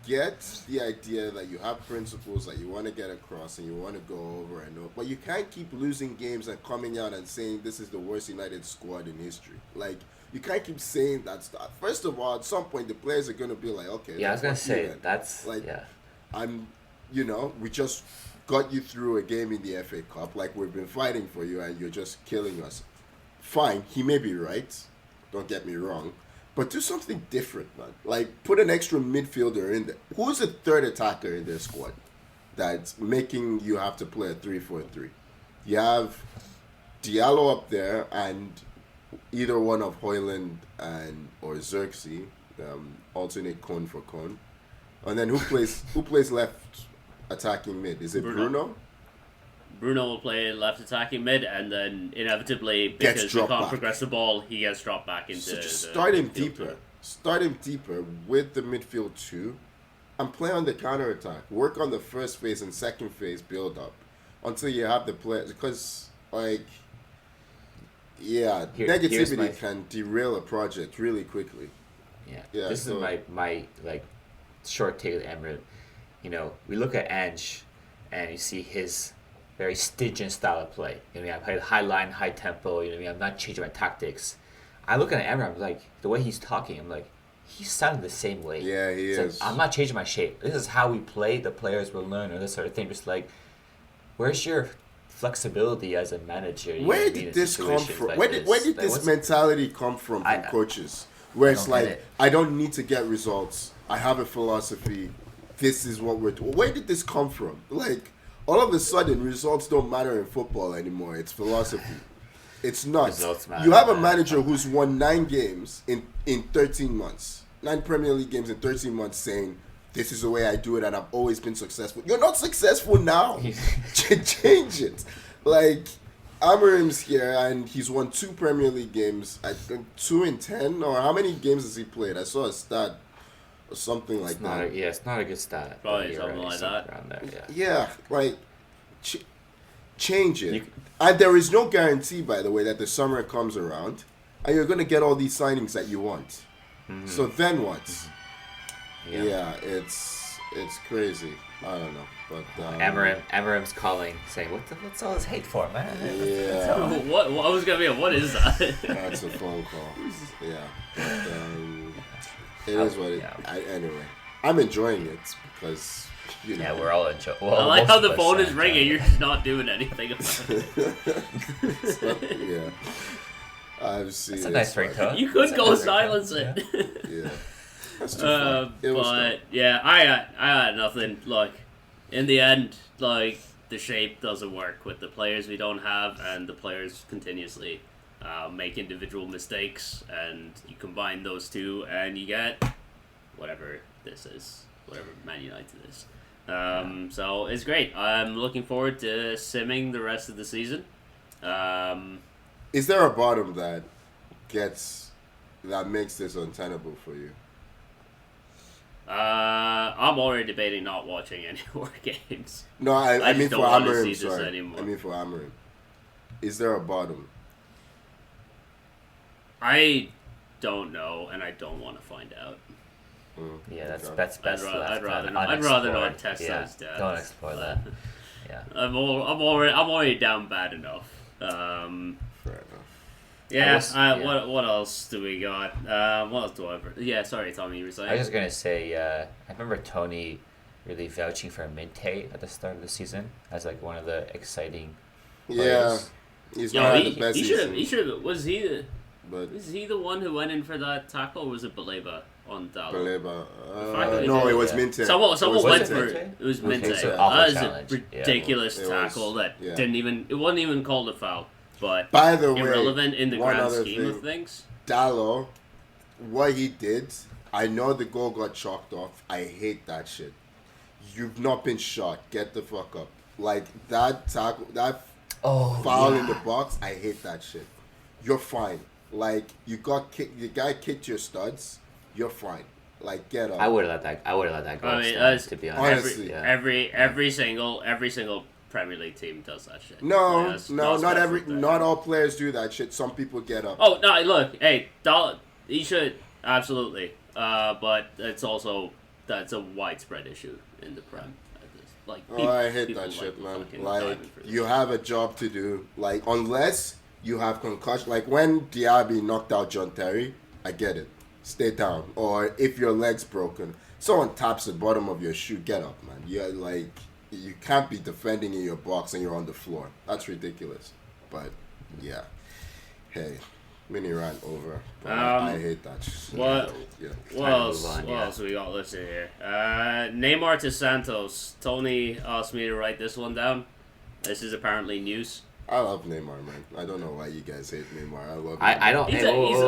get the idea that you have principles that you want to get across and you want to go over and over, but you can't keep losing games and coming out and saying this is the worst United squad in history. Like, you can't keep saying that stuff. First of all, at some point the players are gonna be like, okay. Yeah, I was gonna say that's like, we just got you through a game in the FA Cup. Like, we've been fighting for you and you're just killing us. Fine, he may be right. Don't get me wrong. But do something different, man. Like, put an extra midfielder in there. Who's the third attacker in their squad that's making you have to play a 3-4-3? You have Diallo up there and either one of Højlund or Xerxes, alternate cone for cone. And then who plays left attacking mid? Is it Bruno? Bruno will play left attacking mid, and then inevitably, because we dropped can't back. progress the ball, he gets dropped back into So just the start him midfield deeper. too. Start him deeper with the midfield too, and play on the counter attack. Work on the first phase and second phase build up until you have the players. Because Here's negativity my- can derail a project really quickly. Yeah, This so- is my like short take of Emirate. You know, we look at Ange, and you see his very Stygian style of play. You know, I mean, high line, high tempo. You know, what I mean, I'm not changing my tactics. I look at Emirate, I'm like, the way he's talking, I'm like, he's sounding the same way. Yeah, he It's is. like, I'm not changing my shape. This is how we play. The players will learn, or this sort of thing. Just like, where's your flexibility as a manager? You know what Where I mean, did in this come situations from? like Where did Like, this what's- mentality come from I- coaches? Where it's don't like, get it. I don't need to get results. I have a philosophy. This is what we're doing. Where did this come from? Like, all of a sudden, results don't matter in football anymore. It's philosophy. It's nuts. Results matter, You have a man. manager who's won 9 games in 13 months. 9 Premier League games in 13 months saying, this is the way I do it and I've always been successful. You're not successful now. Change it. Like, Amorim's here and he's won 2 Premier League games. I think 2 in 10, or how many games has he played? I saw a stat or something like It's not that. it's not a good stat. but Probably you're something right, like something that. around there, Yeah, like, change it. You- And there is no guarantee, by the way, that the summer comes around and you're going to get all these signings that you want. So then what? Yeah, it's crazy. I don't know. But Amarim's calling, saying, "What's all this hate for, man?" Yeah. What I was gonna be? What is that? That's a phone call. Yeah. But, it is what it Yeah. anyway, I'm enjoying it because, you know. Yeah, we're all enjoying. Well, I like most how of the us phone are is ringing. enjoying You're it. just not doing anything about it. Yeah. I've seen That's a it. nice ringtone. You could That's a go nice ringtone. silence it. Yeah. That's too fun. It was But fun. yeah, I got nothing. Like, in the end, like the shape doesn't work with the players we don't have, and the players continuously make individual mistakes, and you combine those two, and you get whatever this is, whatever Man United is. So it's great. I'm looking forward to simming the rest of the season. Is there a bottom that makes this untenable for you? I'm already debating not watching any more games. No, I I mean just for don't wanna see Amorim, this sorry. anymore. I mean for Amorim. Is there a bottom? I don't know, and I don't want to find out. Yeah, that's Okay. best. I'd rather not unexplored. test Yeah, those doubts. don't explore that. Yeah. I'm already down bad enough. Fair enough. Yeah. yeah. What else do we got? What else do I? Yeah. Sorry, Tommy, you were saying. I was just gonna say, I remember Tony really vouching for Minte at the start of the season as like one of the exciting Yeah. players. He's Yo, not he the best should have. season, He should have. Was but he the one who went in for that tackle, or was it Baleba on Dallo? Baleba. Fact, No, it it was yeah. Minte. Someone was went it for Minte? it. It was Okay, Minte. so That awful was a challenge. Yeah. ridiculous It was, tackle that yeah. didn't even. It wasn't even called a foul, but By the way, irrelevant in the one grand other scheme thing. of things. Dallo, what he did, I know the goal got chalked off. I hate that shit. You've not been shot. Get the fuck up. Like that tackle, that foul in the box. I hate that shit. You're fine. Like you got kicked. The guy kicked your studs. You're fine. Like get up. I would have let that go. I mean, stand, that's- to be honest. honestly, Every single Premier League team does that shit. No, Like, that's not best every, for them. not all players do that shit. Some people get up. Oh no! Look, hey, he should absolutely. But it's also that's a widespread issue in the Prem. Like, Oh, I hate people that shit, man. fucking Like, diving for this you shit. have a job to do. Like, unless you have concussion. Like, when Diaby knocked out John Terry, I get it. Stay down. Or if your leg's broken, someone taps the bottom of your shoe, get up, man. You're like, you can't be defending in your box and you're on the floor. That's ridiculous. But, yeah. Hey, mini rant over. But I hate that shit. what- Yeah. What Time to else? move on, What yeah. else we got listed here? Neymar to Santos. Tony asked me to write this one down. This is apparently news. I love Neymar, man. I don't know why you guys hate Neymar. I love I Neymar. don't. He's hey, a- he's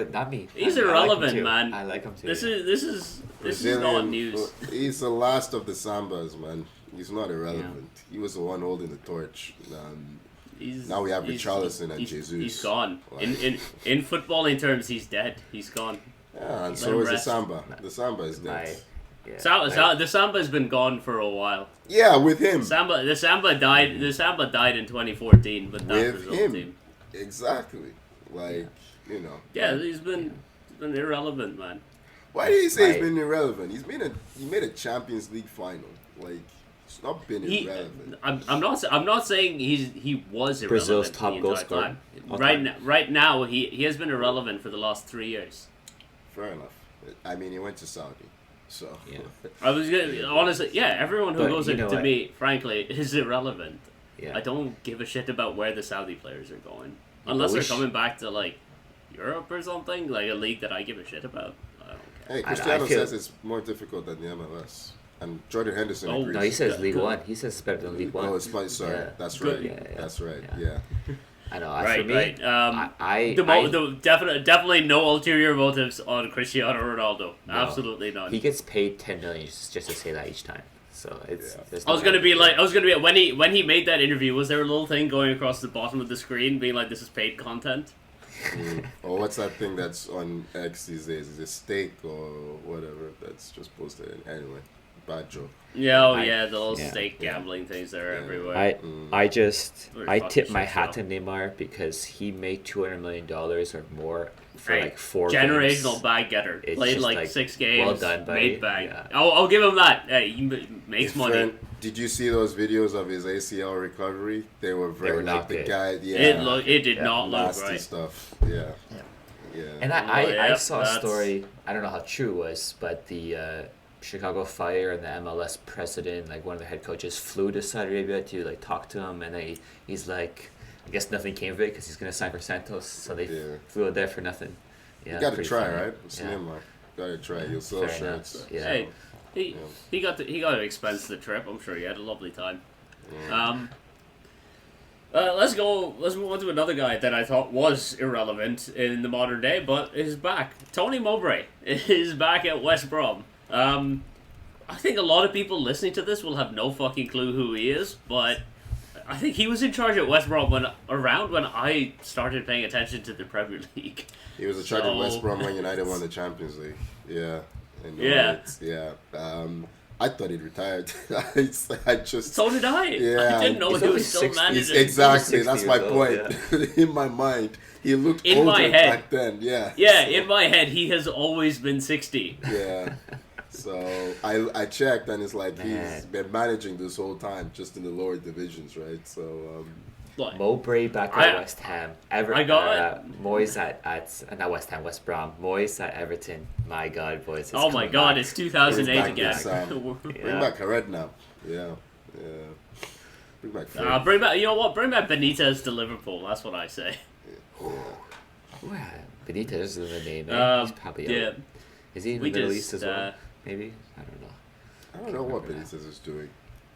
a- not me. He's I like him irrelevant, too. man. I like him too. This yeah. is not Brazilian- news. He's the last of the Sambas, man. He's not irrelevant. He was the one holding the torch. Now we have he's- Richarlison and he's- Jesus. He's gone. Like- In footballing terms, he's dead. He's gone. Yeah, and Let so him is the rest. Samba. The Samba is My, dead. yeah, The Samba's been gone for a while. Yeah, with him. The Samba died. The Samba died in 2014 with that With result him. team. Exactly. Like, you know. Yeah, he's been irrelevant, man. Why do you say Right. he's been irrelevant? He made a Champions League final. Like, it's not been irrelevant. I'm not saying he was irrelevant. Brazil's the top goal entire scorer. time. All Right time. right now he has been irrelevant for the last 3 years. Fair enough. I mean, he went to Saudi. So. Yeah. I was gonna honestly, yeah. Everyone who But goes you into know what? me, frankly, is irrelevant. Yeah. I don't give a shit about where the Saudi players are going, Yeah, unless but we they're sh- coming back to like Europe or something, like a league that I give a shit about. I don't care. Hey, I Cristiano feel- says it's more difficult than the MLS. And Jordan Henderson Oh, agrees. No, he says Good. League One. He says it's better than League One. Oh, it's fine. Sorry. Yeah. That's Good. right. Yeah, yeah. That's right. Yeah. Yeah. I know. Right, for me, right. I Definitely no ulterior motives on Cristiano Ronaldo. No. Absolutely none. he gets paid 10 million just to say that each time. So it's. Yeah. there's I was no- gonna be when he made that interview. Was there a little thing going across the bottom of the screen, being like, "This is paid content"? Or what's that thing that's on X these days? Is it steak or whatever that's just posted? Anyway, bad joke. Yeah, I- the little yeah. stake gambling things that are Yeah. everywhere. I just Very I fucking tip my shit hat show. to Neymar because he made $200 million or more for Right. like 4 Generational games. bag getter. It's Played just like like, 6 games. well done, buddy. Made bag. Yeah. I'll give him that. Hey, he makes His money. friend- did you see those videos of his ACL recovery? They were very were like not the good. guy. Yeah, It did Yeah, not look nasty right. stuff. Yeah. Yeah. And Oh, I yeah, saw a that's- story, I don't know how true it was, but the Chicago Fire and the MLS president, like one of the head coaches, flew to Saudi Arabia to like talk to him, and then he's like, I guess nothing came of it because he's gonna sign for Santos, so they Yeah. flew there for nothing. Yeah, You gotta pretty try, funny. right? It's Yeah. Neymar. Gotta try. You'll sell Fair shirts. enough. Yeah. Hey, he Yeah. he got to expense the trip. I'm sure he had a lovely time. Yeah. Let's move on to another guy that I thought was irrelevant in the modern day, but is back. Tony Mowbray is back at West Brom. I think a lot of people listening to this will have no fucking clue who he is, but I think he was in charge at West Brom when I started paying attention to the Premier League. He was in charge of So- West Brom when United won the Champions League. Yeah. And Yeah. Yeah. I thought he'd retired. I just. So did I. Yeah. I didn't know He's he only was still 60. managing. Exactly. 60 That's my years old, point. In my mind, he looked In older my head. back then. Yeah. Yeah, So- in my head, he has always been 60. Yeah. So I checked and it's like he's Man. been managing this whole time just in the lower divisions, right? So Like, Mowbray back at I- West Ham. I got Moyes at not West Ham, West Brom. Moyes at Everton. My God, boys. it's oh my coming god, back. it's 2008 Bring back again. this, bring Yeah. back Hared now. Yeah. Bring back Fred. Bring back, you know what? Bring back Benitez to Liverpool. That's what I say. Yeah. Ooh, Benitez is the name. He's probably Yeah, out. Is he in the we Middle just, East as well? Maybe? I don't know. I don't know what remember Benitez is doing.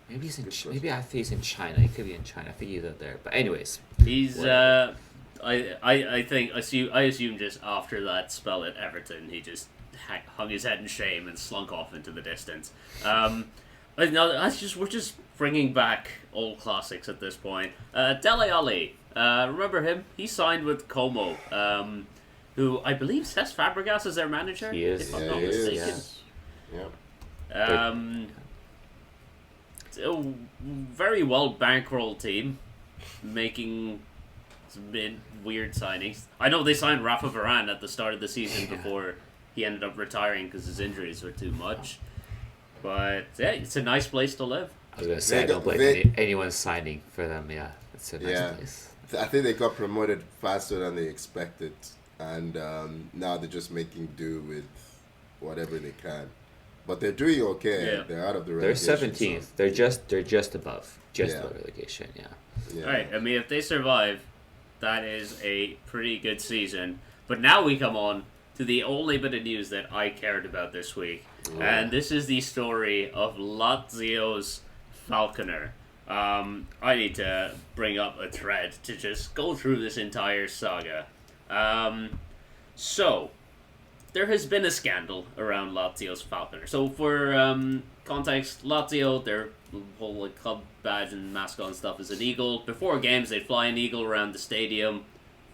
Maybe he's in. Good question. Maybe I think he's in China. He could be in China. I think he lived there. But anyways, he's. Whatever. I assume just after that spell at Everton, he just hung his head in shame and slunk off into the distance. But no, we're just bringing back old classics at this point. Dele Alli, remember him? He signed with Como, who I believe Cesc Fabregas is their manager. He is. If I'm Yeah, not he is. mistaken. Yeah. It's a very well bankrolled team, making some weird signings. I know they signed Rafa Varane at the start of the season Yeah. before he ended up retiring because his injuries were too much. But yeah, it's a nice place to live. I was gonna say I don't blame anyone signing for them. Yeah, it's a nice Yeah. place. I think they got promoted faster than they expected, and now they're just making do with whatever they can. But they're doing okay. Yeah. They're out of the They're relegation 17th. zone. They're just above. Just Yeah. above relegation. Yeah. Yeah. Alright, I mean, if they survive, that is a pretty good season. But now we come on to the only bit of news that I cared about this week. And this is the story of Lazio's Falconer. I need to bring up a thread to just go through this entire saga. So, there has been a scandal around Lazio's Falconer. So for context, Lazio, their whole like, club badge and mascot and stuff is an eagle. Before games, they'd fly an eagle around the stadium.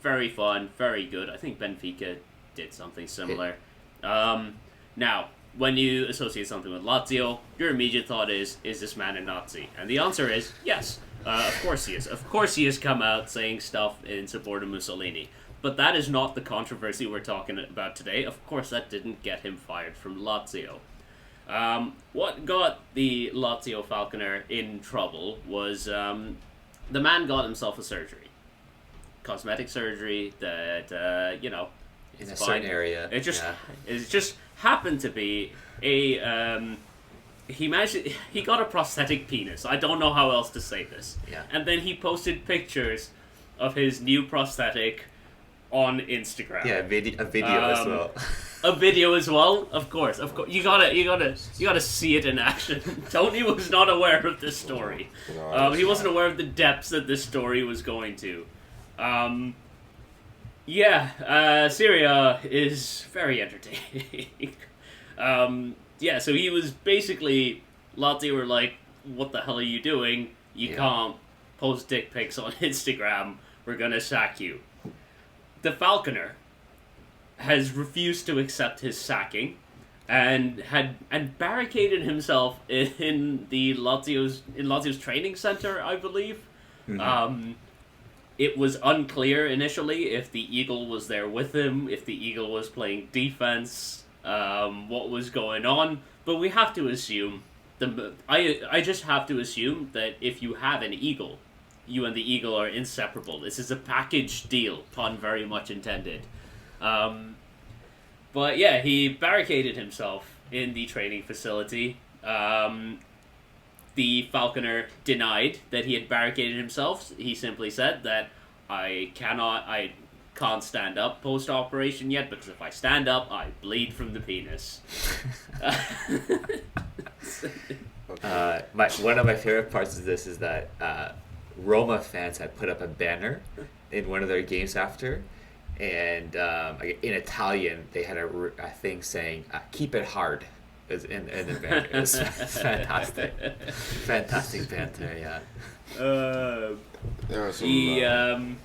Very fun, very good. I think Benfica did something similar. Now, when you associate something with Lazio, your immediate thought is this man a Nazi? And the answer is yes. Of course he is. Of course he has come out saying stuff in support of Mussolini. But that is not the controversy we're talking about today. Of course, that didn't get him fired from Lazio. What got the Lazio Falconer in trouble was the man got himself a surgery. Cosmetic surgery that, you know... In a certain area. It just happened to be a... He got a prosthetic penis. I don't know how else to say this. Yeah. And then he posted pictures of his new prosthetic on Instagram. Yeah, a video as well. A video as well, of course. You gotta see it in action. Tony was not aware of this story. No, he wasn't aware of the depths that this story was going to. Syria is very entertaining. So he was basically, Lazio were like, what the hell are you doing? You can't post dick pics on Instagram. We're gonna sack you. The Falconer has refused to accept his sacking and barricaded himself in Lazio's training center, I believe. Mm-hmm. It was unclear initially if the Eagle was there with him, if the Eagle was playing defense, what was going on. But we have to assume I just have to assume that if you have an Eagle, you and the Eagle are inseparable. This is a package deal, pun very much intended. But yeah, he barricaded himself in the training facility. The Falconer denied that he had barricaded himself. He simply said that I can't stand up post-operation yet, because if I stand up, I bleed from the penis. One of my favorite parts of this is that Roma fans had put up a banner in one of their games after, and in Italian they had a thing saying "keep it hard" in the banner. It was fantastic banter. Yeah. There are some.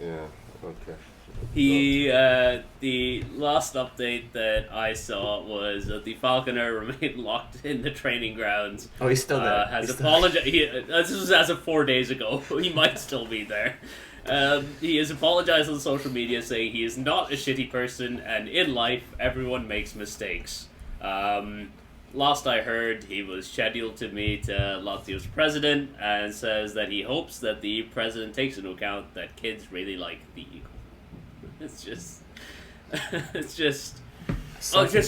The last update that I saw was that the Falconer remained locked in the training grounds. Oh, he's still there. Has apologized. This was as of 4 days ago. He might still be there. He has apologized on social media, saying he is not a shitty person, and in life, everyone makes mistakes. Last I heard, he was scheduled to meet Lazio's president, and says that he hopes that the president takes into account that kids really like the Eagle. It's just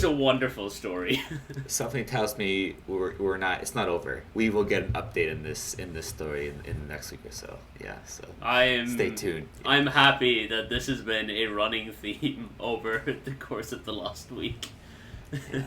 a wonderful story. Something tells me we're not. It's not over. We will get an update in this story in the next week or so. Yeah. So stay tuned. I'm happy that this has been a running theme over the course of the last week. Yeah.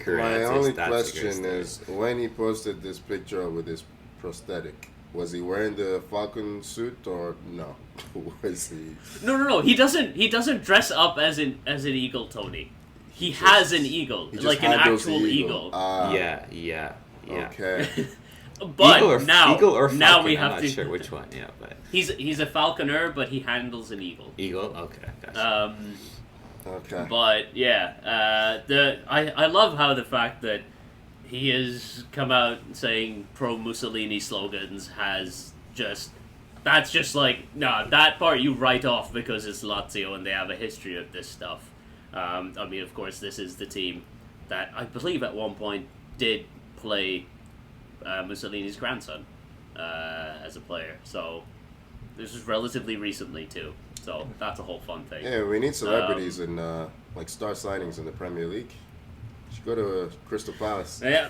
My only question is, when he posted this picture with his prosthetic, was he wearing the Falcon suit or no? Was he? No. He doesn't dress up as an eagle, Tony. He has an eagle, like an actual eagle. Yeah. Okay. But eagle or Falcon, now we have I'm not sure which one. Yeah, but he's a falconer, but he handles an eagle. Eagle. Okay. Gotcha. Okay. But yeah, I love how the fact that he has come out saying pro-Mussolini slogans that's just like, that part you write off because it's Lazio and they have a history of this stuff. I mean, of course, this is the team that I believe at one point did play Mussolini's grandson as a player. So this was relatively recently too. So that's a whole fun thing. Yeah, we need celebrities and like star signings in the Premier League. Should go to Crystal Palace. Yeah,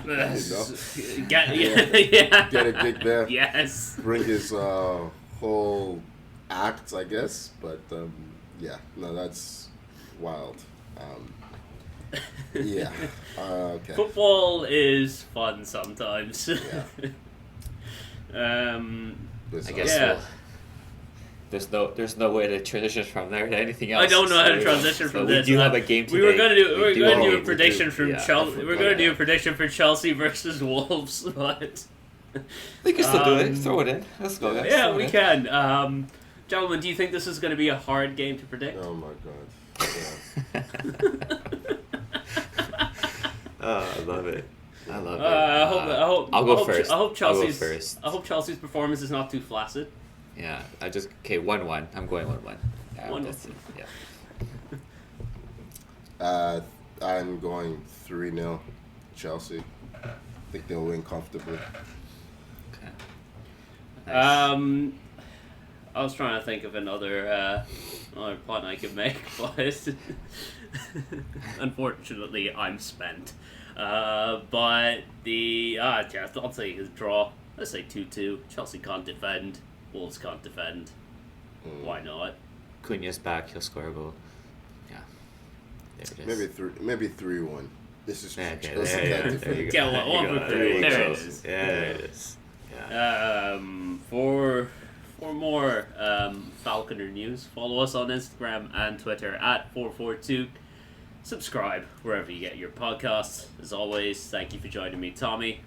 Get a gig there. Yes. Bring his whole act, I guess. But that's wild. Yeah. Okay. Football is fun sometimes. Yeah. I guess there's no way to transition from there to anything else. I don't know how to So- transition from so this. We do have a game today. We were going to do a we prediction do. from Yeah, Chelsea. I We're forgot going to do a that. prediction for Chelsea versus Wolves, but We can still do it. Throw it in. Let's go, guys. yeah, Throw it we in. can. Gentlemen, do you think this is going to be a hard game to predict? Oh my god. Yeah. Oh, I love it. I love it. I'll go first. I hope Chelsea's. first. I hope Chelsea's performance is not too flaccid. Yeah, 1-1. I'm going 1-1. Yeah, 1-1. that's it. Yeah. I'm going 3-0 Chelsea. I think they'll win comfortably. Okay. Nice. I was trying to think of another point I could make, but unfortunately, I'm spent. But I'll say a draw. Let's say 2-2. Chelsea can't defend. Wolves can't defend. Why not? Cunha's back. He'll score a goal. Yeah. There it is. Maybe 3-1. This is Yeah, okay, Chelsea there can't you defend. Get go. one for three. There it is. Yeah, there it is. Yeah. For more Falconer news, follow us on Instagram and Twitter at 442. Subscribe wherever you get your podcasts. As always, thank you for joining me, Tommy.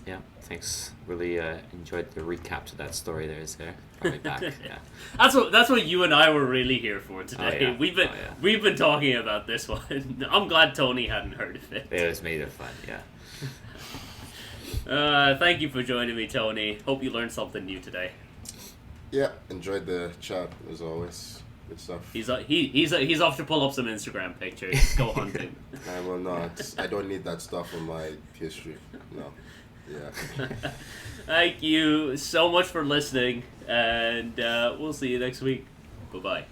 Yeah, thanks. Really enjoyed the recap to that story there. Probably back. Yeah. That's what you and I were really here for today. Oh, yeah. We've been talking about this one. I'm glad Tony hadn't heard of it. It was made it fun. Yeah. Thank you for joining me, Tony. Hope you learned something new today. Yeah, enjoyed the chat as always. Good stuff. He's off to pull up some Instagram pictures. Go hunting. I will not. I don't need that stuff in my history. No. Yeah. Thank you so much for listening, and we'll see you next week. Bye-bye.